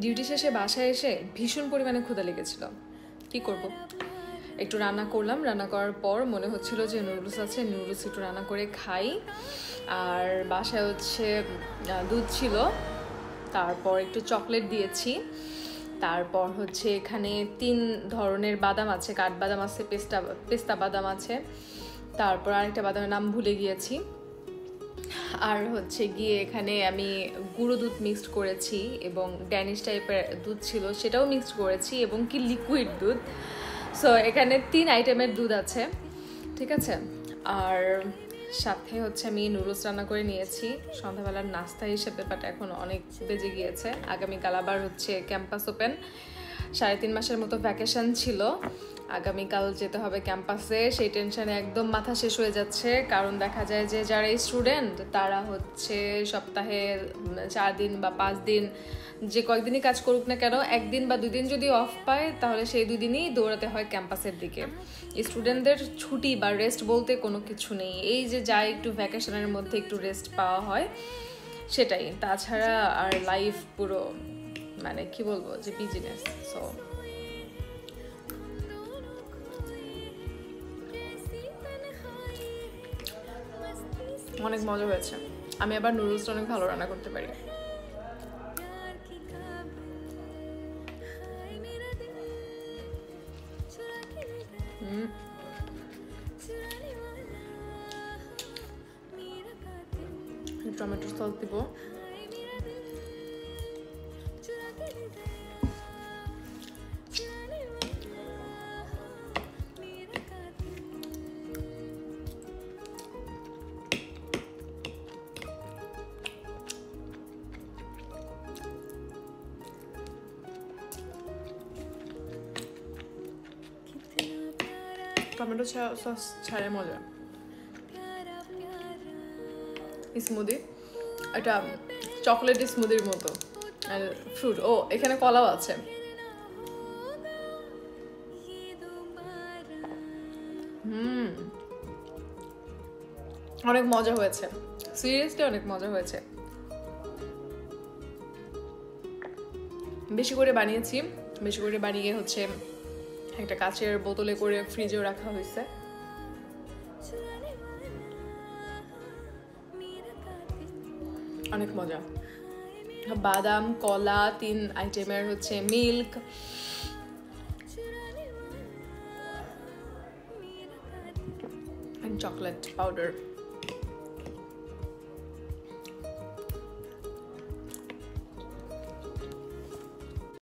Duty শেষে বাসায় এসে ভীষণ পরিমাণে ক্ষুধা লেগেছিল, কি করব, একটু রান্না করলাম। রান্না করার পর মনে হচ্ছিল যে নুডলস আছে, নুডলস একটু রান্না করে খাই। আর বাসায় হচ্ছে দুধ ছিল, তারপর একটু চকলেট দিয়েছি, তারপর হচ্ছে এখানে 3 ধরনের বাদাম আছে, কাঠবাদাম আছে, পেস্তা বাদাম আছে, তারপর আরেকটা বাদামের নাম ভুলে গিয়েছি। আর হচ্ছে গিয়ে এখানে আমি গুঁড়ো দুধ মিক্সড করেছি এবং ড্যানিশ টাইপের দুধ ছিল সেটাও মিক্সড করেছি এবং কি লিকুইড দুধ। সো এখানে 3 আইটেমের দুধ আছে, ঠিক আছে। আর সাথে হচ্ছে আমি নুডলস রান্না করে নিয়েছি সন্ধ্যাবেলার নাস্তা হিসেবে, বাট এখন অনেক বেজে গিয়েছে। আগামীকাল আবার হচ্ছে ক্যাম্পাস ওপেন, 3.5 মাসের মতো ভ্যাকেশন ছিল, আগামীকাল যেতে হবে ক্যাম্পাসে। সেই টেনশনে একদম মাথা শেষ হয়ে যাচ্ছে, কারণ দেখা যায় যে যারা স্টুডেন্ট তারা হচ্ছে সপ্তাহে 4 দিন বা 5 দিন যে কয়েকদিনই কাজ করুক না কেন, 1 দিন বা 2 দিন যদি অফ পায় তাহলে সেই 2 দিনই দৌড়াতে হয় ক্যাম্পাসের দিকে। স্টুডেন্টদের ছুটি বা রেস্ট বলতে কোনো কিছু নেই, এই যে যা একটু ভ্যাকেশনের মধ্যে একটু রেস্ট পাওয়া হয় সেটাই, তাছাড়া আর লাইফ পুরো মানে কি বলবো যে বিজনেস। সো অনেক মজা হয়েছে, আমি আবার নুডলসটা অনেক ভালো রান্না করতে পারি। টমেটো সস দিব, টমেটো সস ছাড়ে মজা। স্মুদি, এটা চকলেট স্মুদির মতো, আর ফ্রুট, ও এখানে কলাও আছে। অনেক মজা হয়েছে, সিরিয়াসলি অনেক মজা হয়েছে। বেশি করে বানিয়েছি, বেশি করে বানিয়ে হচ্ছে একটা কাচের বোতলে করে ফ্রিজেও রাখা হয়েছে। অনেক মজা, বাদাম, কলা, 3 আইটেমের হচ্ছে মিল্ক, and chocolate powder.